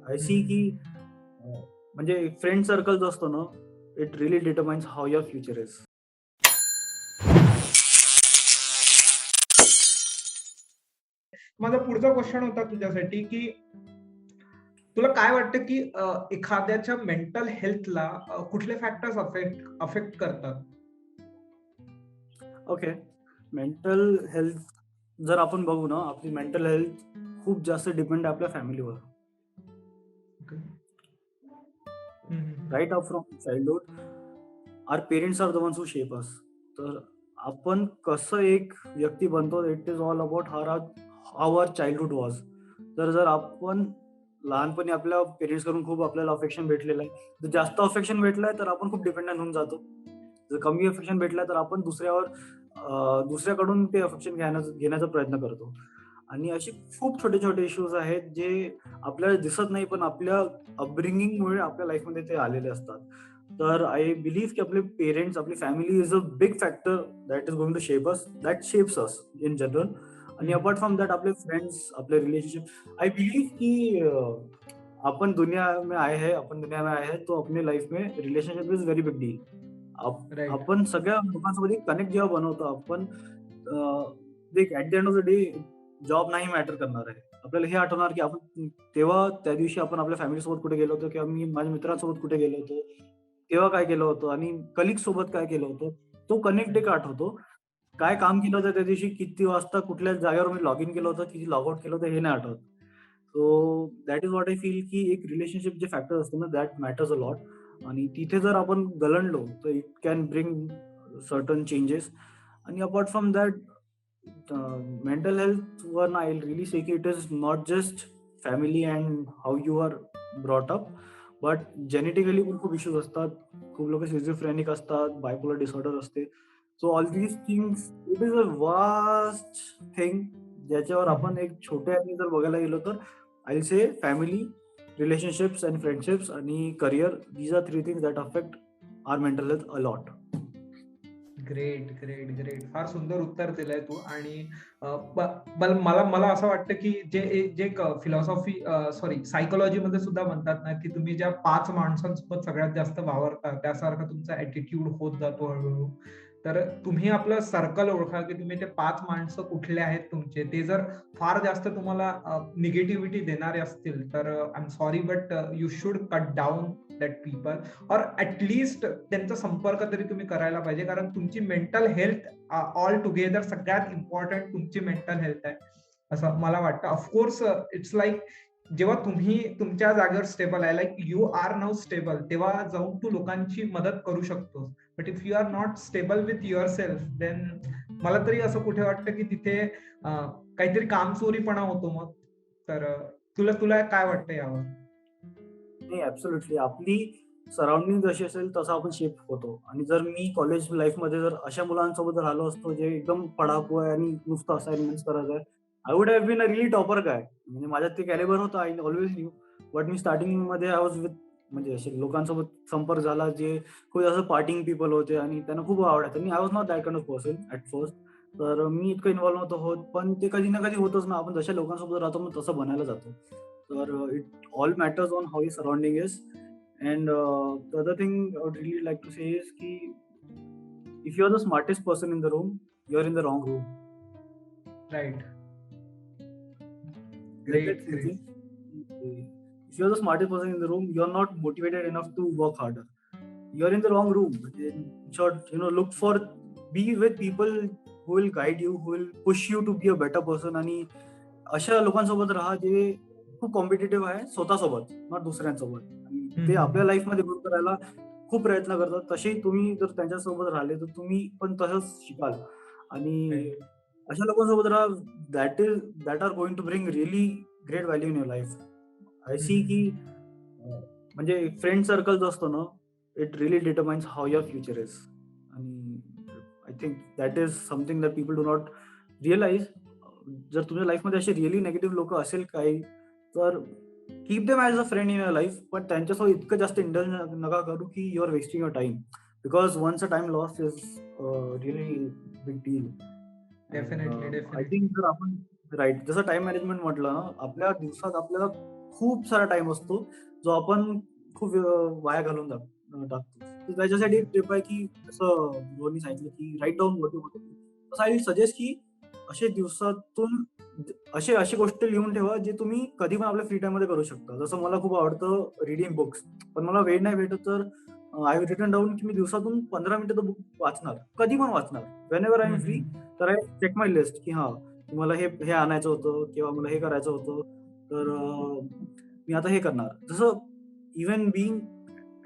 I C की म्हणजे friend circle जो असतो ना, it really determines how your future is. माझा पुढचा क्वेश्चन होता तुझ्यासाठी, की तुला काय वाटतं, की एखाद्याच्या मेंटल हेल्थला कुठले फॅक्टर्स अफेक्ट करतात? ओके. मेंटल हेल्थ जर आपण बघू ना, आपली मेंटल हेल्थ खूप जास्त डिपेंड आहे आपल्या फॅमिलीवर. ओके. हं, हं, हं. Right up from childhood our parents are the ones who shape us. तर आपण कसं एक व्यक्ती बनतो, it is all about our childhood was. तर जर आपण लहानपणी आपल्या पेरेंट्सकडून खूप आपल्याला अफेक्शन भेटलेलं आहे. जर जास्त अफेक्शन भेटलंय तर आपण खूप डिपेंडंट होऊन जातो. जर कमी अफेक्शन भेटलं तर आपण दुसऱ्याकडून ते अफेक्शन घेण्याचा प्रयत्न करतो. आणि असे खूप छोटे-छोटे इश्यूज आहेत जे आपल्याला दिसत नाही, पण आपल्या अपब्रिंगिंगमुळे आपल्या लाईफमध्ये ते आलेले असतात. तर आय बिलीव्ह की आपले पेरेंट्स, आपली family is a big factor that is going to shape us, that shapes us in general. आणि हं, अपार्ट फ्रॉम दॅट आपले फ्रेंड्स, आपले रिलेशनशिप. आय बिलीव्ह की अपन दुनिया में आए हैं तो अपनी लाईफ में relationship is very big deal. Right. आपण सगळ्या लोकांसोबत एक कनेक्ट जेव्हा बनवतो आपण, देख at the end of the day job नाही मॅटर करणार आहे. आपल्याला हे आठवणार की आपण तेव्हा त्या दिवशी आपण आपल्या फॅमिलीसोबत कुठे गेलो होतो, किंवा मी माझ्या मित्रांसोबत कुठे गेलो होतो, तेव्हा काय केलं होतं आणि कलिग सोबत काय केलं होतं. तो कनेक्ट एक आठवतो. काय काम केलं होतं त्या दिवशी, किती वाजता कुठल्या जागेवर मी लॉग इन केलं होतं, किती लॉग आउट केलं होतं, हे नाही आठवत. So that is what I feel की एक रिलेशनशिप जे फॅक्टर असतो ना, दॅट मॅटर्स अ लॉट. आणि तिथे जर आपण गलंडलो तर it can bring certain changes. आणि apart from that, mental health वर आय रिली से की it is not just family and how you are brought up, but genetically पण खूप इश्यूज असतात. खूप लोक सिझोफ्रेनिक असतात, बायपोलर डिसऑर्डर असते. So all these things, it is a vast thing ज्याच्यावर हं, आपण हं. एक छोट्याने जर बघायला गेलो तर I say family, relationships and friendships आणि career, these are three things that affect our mental health a lot. Great, great, great. फार सुंदर उत्तर दिलंय तू. आणि अ, ब बल मला मला असं वाटतं, की जे फिलॉसॉफी सॉरी सायकॉलॉजीमध्ये सुद्धा म्हणतात ना, की तुम्ही ज्या 5 माणसांसोबत सगळ्यात जास्त वावरता, त्यासारखा तुमचा ॲटिट्यूड होत जातो हळू-हळू. तर तुम्ही आपलं सर्कल ओळखा, की तुम्ही ते 5 माणसं कुठले आहेत तुमचे. ते जर फार जास्त तुम्हाला निगेटिव्हिटी देणारे असतील, तर I am sorry but you should cut down that people, और ॲटलीस्ट त्यांचा संपर्क तरी तुम्ही करायला पाहिजे. कारण तुमची मेंटल हेल्थ ऑल टुगेदर सगळ्यात इम्पॉर्टंट तुमची मेंटल हेल्थ आहे, असं मला वाटतं. ऑफकोर्स इट्स लाइक जेव्हा तुम्ही तुमच्या जागेवर स्टेबल आहे, like you are now stable, तेव्हा जाऊन तू लोकांची मदत करू शकतोस. But if you are not stable with yourself, then मला तरी असं कुठे वाटतं, की तिथे काहीतरी कामचोरीपणा होतो मग. तर तुला तुला काय वाटतं यावर? नाही, ॲब्सोल्युटली. आपली सराउंडिंग जशी असेल तसं आपण शेप होतो. आणि जर मी कॉलेज लाईफमध्ये जर अशा मुलांसोबत राहिलो असतो, जे एकदम पडाकू आहे आणि नुसतं असाइनमेंट्स करत आहे, I would have been a really topper guy. म्हणजे माझ्यात ते कॅलिबर होतं, आय ऑल्वेज न्यू. बट मी स्टार्टिंगमध्ये आय वॉज विथ, म्हणजे असे लोकांसोबत संपर्क झाला, जे खूप असं पार्टिंग पीपल होते आणि त्यांना खूप आवडायचं. आणि I was not that kind of person at first. तर मी इतकं इन्व्हॉल्व नव्हतो होत. पण ते कधी ना कधी होतच ना, आपण जशा लोकांसोबत राहतो मग तसं बनायला जातो. तर it all matters on how your surrounding is. And the other thing I would really like to say is ki if you're the smartest person in the room, you're in the wrong room. Right. Get that great, thinking? Great. If you're the smartest person in the room, you're not motivated enough to work harder. You're in the wrong room. In short, look for, be with people who will guide you, who will push you to be a better person. आणि अशा लोकांसोबत राहा जे खूप competitive आहे स्वतःसोबत, not दुसऱ्यांसोबत. आणि हं, ते हं, आपल्या हं. लाईफमध्ये ग्रो करायला खूप प्रयत्न करतात. तसेही तुम्ही जर त्यांच्यासोबत राहिले तर तुम्ही पण तसंच शिकाल. आणि राइट. अशा लोकांसोबत राहा, that are going to bring really great value in your life. I हं, सी हं, की हं. म्हणजे फ्रेंड सर्कल जो असतो ना, it really determines how your future is. And I think that is something that people do not realise. जर तुमच्या लाईफमध्ये असे रिअली निगेटिव्ह लोक असेल काही, तर keep them as a friend in your life. पण त्यांच्यासोबत इतकं जास्त इंडल्ज नका करू की you are wasting your time. Because once a time lost is really big deal. And definitely, I definitely. Think जर आपण, राईट, जसं टाइम मॅनेजमेंट म्हटलं ना, आपल्या दिवसात आपल्याला खूप सारा टाइम असतो जो आपण खूप वाया घालून टाकतो. तर त्याच्यासाठी एक टिप आहे की जसं रोहननी सांगितलं की write down what you want to do. तसं आय सजेस्ट की असे दिवसातून अशी गोष्ट लिहून ठेवा जे तुम्ही कधी पण आपल्या फ्री टाइम मध्ये करू शकता. जसं मला खूप आवडतं रीडिंग बुक्स. पण मला वेळ नाही भेटत तर आय हॅव रिटन डाउन की मी दिवसातून 15 मिनिटं तर बुक वाचणार. कधी पण वाचणार. Whenever I am free. तर आय चेक माय लिस्ट की मला हे आणायचं होतं किंवा मला हे करायचं होतं. तर मी आता हे करणार. जसं even being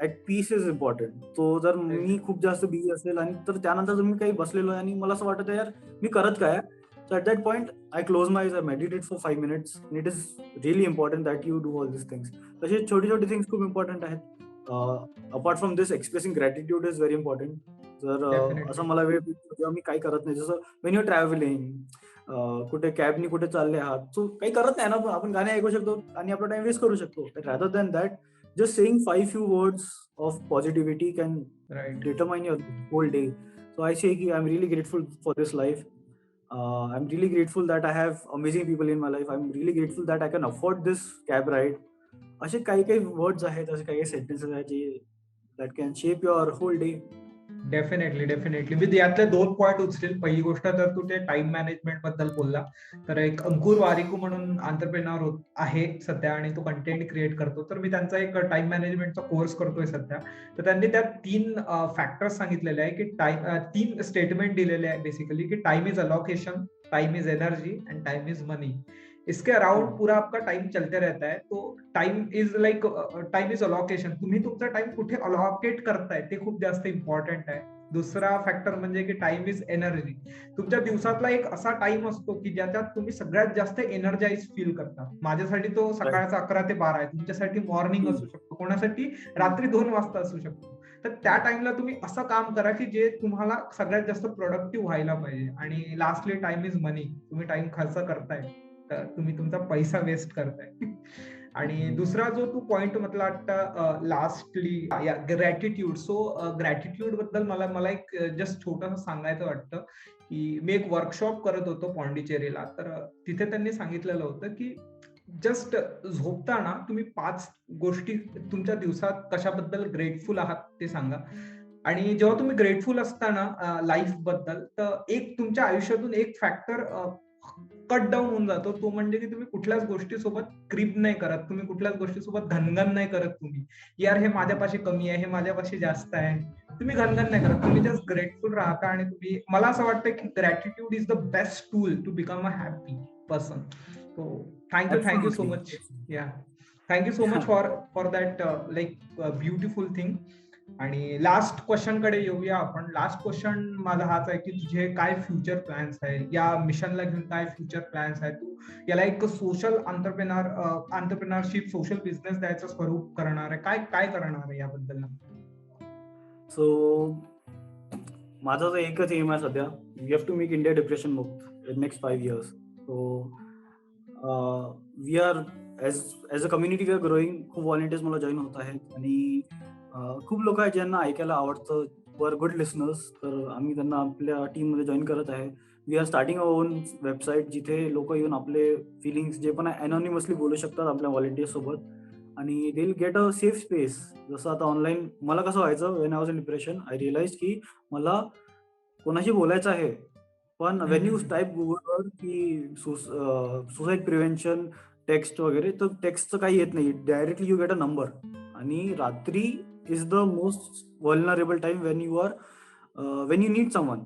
at peace is important. तो जर मी खूप जास्त बिझी असेल आणि तर त्यानंतर जर मी काही बसलेलो आहे आणि मला असं वाटत आहे यार मी करत काय? So at that point, I close my eyes, I meditate for 5 minutes. And it is really important that you do all these things. तसे छोटे थिंग्स खूप इम्पॉर्टंट आहेत. Apart from this expressing gratitude is very important. जर असं definitely. मला वेळ भेटतो जेव्हा मी काही करत नाही, जसं वेन यू ट्रॅव्हलिंग, कुठे कॅबनी कुठे चालले आहात, सो काही करत नाही ना, आपण गाणे ऐकू शकतो आणि आपला टाइम वेस्ट करू शकतो. Rather than that, just saying 5 few words of positivity can right. determine your whole day. So I say ki I'm really grateful for this life. I'm really grateful that I have amazing people in my life. I'm really grateful that I can afford this cab ride. असे काही काही words आहेत, असे काही काही sentences आहेत जे that can shape your whole day. Definitely. मी यातले 2 पॉइंट उचलेल. पहिली गोष्ट तर तू ते टाइम मॅनेजमेंट बद्दल बोलला. तर एक अंकुर वारिकू म्हणून एंटरप्रेन्योर आहे सध्या आणि तो कंटेंट क्रिएट करतो. तर मी त्यांचा एक टाइम मॅनेजमेंटचा कोर्स करतोय सध्या. तर त्यांनी त्यात 3 फॅक्टर्स सांगितलेले आहे की 3 स्टेटमेंट दिलेले आहे बेसिकली की time is allocation, time is energy and time is money. इसके अराउंड पूरा आपका टाइम चलते रहता है. तो टाइम इज अलोकेशन. तुम्ही तुमचा टाइम कुठे अलोकेट करताय ते खूप जास्त इम्पॉर्टंट आहे. दुसरा फॅक्टर म्हणजे की टाइम इज एनर्जी. तुमच्या दिवसातला एक असा टाइम असतो की ज्याच्यात तुम्ही सगळ्यात जास्त एनर्जाइज फील करता. माझ्यासाठी तो सकाळचा 11 ते 12 आहे. तुमच्यासाठी मॉर्निंग असू शकतो, कोणासाठी रात्री 2 वाजता असू शकतो. तर त्या टाइमला तुम्ही असं काम करा की जे तुम्हाला सगळ्यात जास्त प्रोडक्टिव्ह व्हायला पाहिजे. आणि लास्टली टाइम इज मनी. तुम्ही टाइम खर्च करताय तर तुम्ही तुमचा पैसा वेस्ट करताय. आणि दुसरा जो तू पॉइंट म्हटला वाटतं लास्टली ग्रॅटिट्यूड. सो ग्रॅटिट्यूड बद्दल मला एक जस्ट छोटंसं सांगायचं वाटतं की मी एक वर्कशॉप करत होतो पॉंडिचेरीला. तर तिथे त्यांनी सांगितलेलं होतं की जस्ट झोपताना तुम्ही 5 गोष्टी तुमच्या दिवसात कशाबद्दल ग्रेटफुल आहात ते सांगा. आणि जेव्हा तुम्ही ग्रेटफुल असताना लाईफ बद्दल, तर एक तुमच्या आयुष्यातून एक फॅक्टर कट डाऊन होऊन जातो. तो म्हणजे की तुम्ही कुठल्याच गोष्टीसोबत क्रिप नाही करत, तुम्ही कुठल्याच गोष्टीसोबत घनघन नाही करत. तुम्ही यार हे माझ्यापाशी कमी आहे, हे माझ्यापाशी जास्त आहे, तुम्ही घनघन नाही करत. तुम्ही जस्ट ग्रेटफुल राहता. आणि तुम्ही, मला असं वाटतं की gratitude is the best tool to become a happy person. So thank you so Absolutely. मच. या thank you so much for that like beautiful thing. आणि लास्ट क्वेश्चन कडे येऊया आपण. लास्ट क्वेश्चन माझा हाच आहे की तुझे काय फ्युचर प्लॅन्स आहेत, या मिशनला घेऊन काय फ्युचर प्लॅन्स आहेत? तू याला एक सोशल एंटरप्रेन्योरशिप, सोशल बिझनेस द्यायचं स्वरूप करणार आहे, काय करणार आहे याबद्दल? सो माझा तर एकच एम आहे सध्या, we have to make India depression मुक्त in next 5 years. So we are as a community we are growing. खूप व्हॉलंटियर्स मला जॉईन होत आहेत आणि खूप लोक आहेत ज्यांना ऐकायला आवडतं, वर गुड लिसनर्स. तर आम्ही त्यांना आपल्या टीममध्ये जॉईन करत आहे. We are starting our own website जिथे लोक येऊन आपले फिलिंग्स जे पण आहे अनॉनिमसली बोलू शकतात आपल्या व्हॉलंटियर्स सोबत आणि they will get a safe space. जसं आता ऑनलाईन मला कसं व्हायचं, when I was in depression I realise की मला कोणाशी बोलायचं आहे, पण वेन यू टाईप गुगलवर की सुसाईड प्रिव्हेन्शन टेक्स्ट वगैरे, तर टेक्स्टचं काही येत नाही. Directly you get a number. आणि रात्री is the most vulnerable time when you need someone.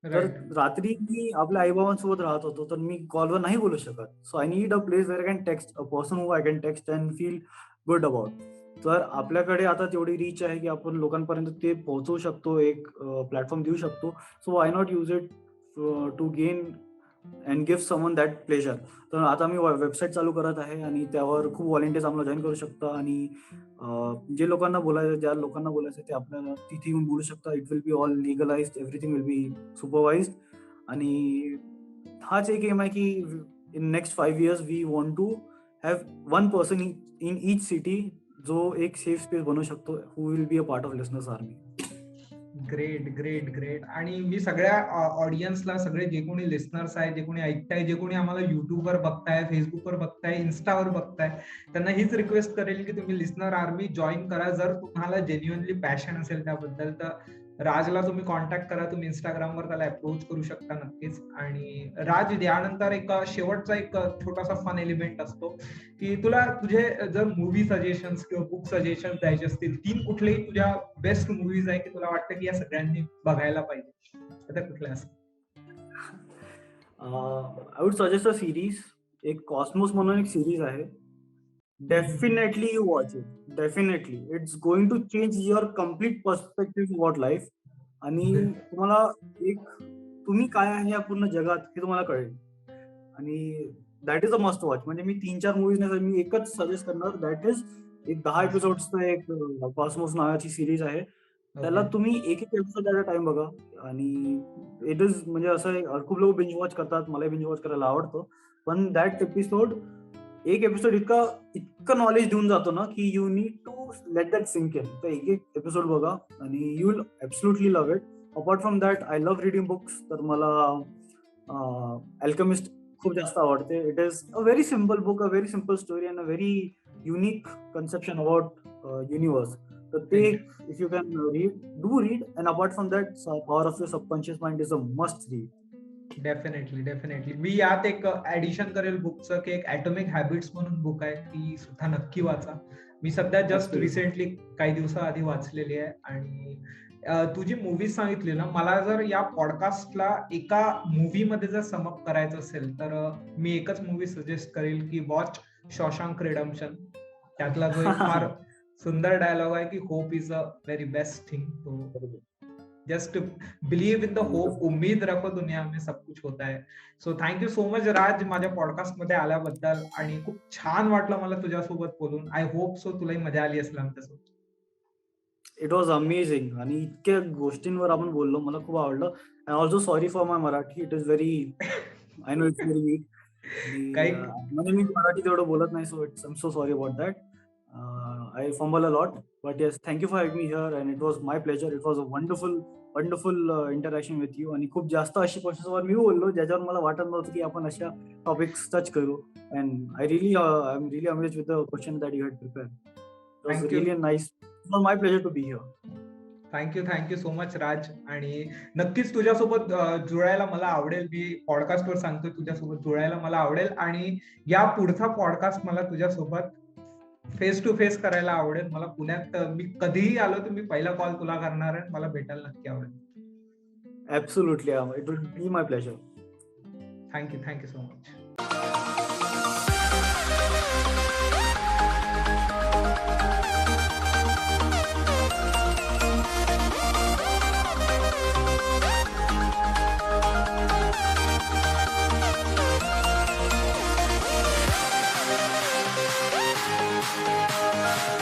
तर राईट. रात्री मी आपल्या आईबाबांसोबत राहत होतो, तर मी कॉलवर नाही बोलू शकत. So I need a place where I can text a person who I can text and feel good about. तर आपल्याकडे आता तेवढी रीच आहे की आपण लोकांपर्यंत ते पोहोचवू शकतो, एक प्लॅटफॉर्म देऊ शकतो. So why not use it to gain and give someone that pleasure. तर आता मी वेबसाईट चालू करत आहे आणि त्यावर खूप व्हॉलंटियर्स आम्हाला जॉईन करू शकता आणि ज्या लोकांना बोलायचं ते आपल्याला तिथे येऊन बोलू शकता. It will be all legalised, everything will be supervised. आणि हाच एक एम आहे की in next 5 years we want to have one person in each city जो एक सेफ स्पेस बनवू शकतो, who will be a part of listeners army. Great, great, great. आणि मी सगळ्या ऑडियन्सला, सगळे जे कोणी लिस्नर्स आहे, जे कोणी ऐकताय, जे कोणी आम्हाला युट्यूबवर बघताय, फेसबुकवर बघताय, इन्स्टावर बघताय, त्यांना हीच रिक्वेस्ट करेल की तुम्ही लिस्नर आर्मी जॉईन करा. जर तुम्हाला जेन्युअनली पॅशन असेल त्याबद्दल, तर राजला तुम्ही कॉन्टॅक्ट करा. तुम्ही इंस्टाग्रामवर त्याला अप्रोच करू शकता नक्कीच. आणि राज, यानंतर एक शेवटचा एक छोटासा फन एलिमेंट असतो की तुला तुझे जर मूवी सजेशन्स किंवा बुक सजेशन द्यायचे असतील, 3 कुठलेही तुझ्या बेस्ट मूवीज आहे की तुला वाटतं की या सगळ्यांनी बघायला पाहिजे, तर त्या कुठल्या असतील? I would suggest a series. एक कॉस्मोस म्हणून एक सिरीज आहे. Definitely you watch it. Definitely it's going to change your complete perspective about life. आणि तुम्हाला एक तुम्ही काय आहे या पूर्ण जगात हे तुम्हाला कळेल. आणि that is a must watch. म्हणजे मी 3-4 मूवीज नाही, मी एकच सजेस्ट करणार. दॅट इज एक 10 एपिसोडचं एक कॉस्मोस नावाची सिरीज आहे. त्याला तुम्ही एक एपिसोड ॲट अ टाइम बघा. आणि इट इज म्हणजे असं खूप लोक बिंज वॉच करतात, मला बिंज वॉच करायला आवडतं. पण दॅट एपिसोड, एक एपिसोड इतकं नॉलेज देऊन जातो ना की you need to let that sink in. तर एक एक एपिसोड बघा आणि you will absolutely love it. Apart from that I love reading books. तर मला अल्केमिस्ट खूप जास्त आवडते. It is a very simple book, a very simple story and a very unique conception about universe. तर ते if you can read, do read. And apart from that, power of your subconscious mind is a must read. Definitely, definitely. मी यात एक addition करेल बुकचं, की एक atomic habits म्हणून book आहे, ती सुद्धा नक्की वाचा. मी सध्या जस्ट रिसेंटली काही दिवसाआधी वाचलेली आहे. आणि तू जी मूवी सांगितली ना, मला जर या पॉडकास्टला एका मूवी मध्ये जर समअप करायचं असेल, तर मी एकच मूवी सजेस्ट करेल की वॉच शॉशँक रिडेम्पशन. त्यातला जो एक फार सुंदर डायलॉग आहे की hope is a very best thing. तो just believe in the hope, उम्मीद रखो, दुनिया में सब कुछ होता है. So thank you so much Raj, माझ्या पॉडकास्ट मध्ये आल्याबद्दल. आणि खूप छान वाटलं मला तुझ्यासोबत बोलून. आय होप सो तुलाही मजा आली असेल आमच्यासोबत. It was amazing. आणि इतक्या गोष्टींवर आपण बोललो, मला खूप आवडलं. And also sorry for my Marathi. It is very, I know it's very weak. आणि काही म्हणजे मी मराठी तेवढं बोलत नाही, so it's I am so sorry about that. I fumble a lot. But yes, thank you for having me here and it was my pleasure. It was a wonderful wonderful interaction with you. आणि खूप जास्त अशी क्वेश्चन्सवर मी बोललो ज्याच्यावर मला वाटत नव्हतं की आपण अशा टॉपिक्स टच करू. And I am really amazed with the question that you had prepared. It was thank you, really nice. It was my pleasure to be here. Thank you so much Raj. आणि नक्कीच तुझ्यासोबत जुळायला मला आवडेल. मी पॉडकास्टवर सांगतोय, तुझ्यासोबत जुळायला मला आवडेल. आणि या पुढचा पॉडकास्ट मला तुझ्यासोबत फेस टू फेस करायला आवडेल. मला पुण्यात मी कधीही आलो तर मी पहिला कॉल तुला करणार आहे. मला भेटायला नक्की आवडेल. Absolutely, it will be my pleasure. Thank you so much.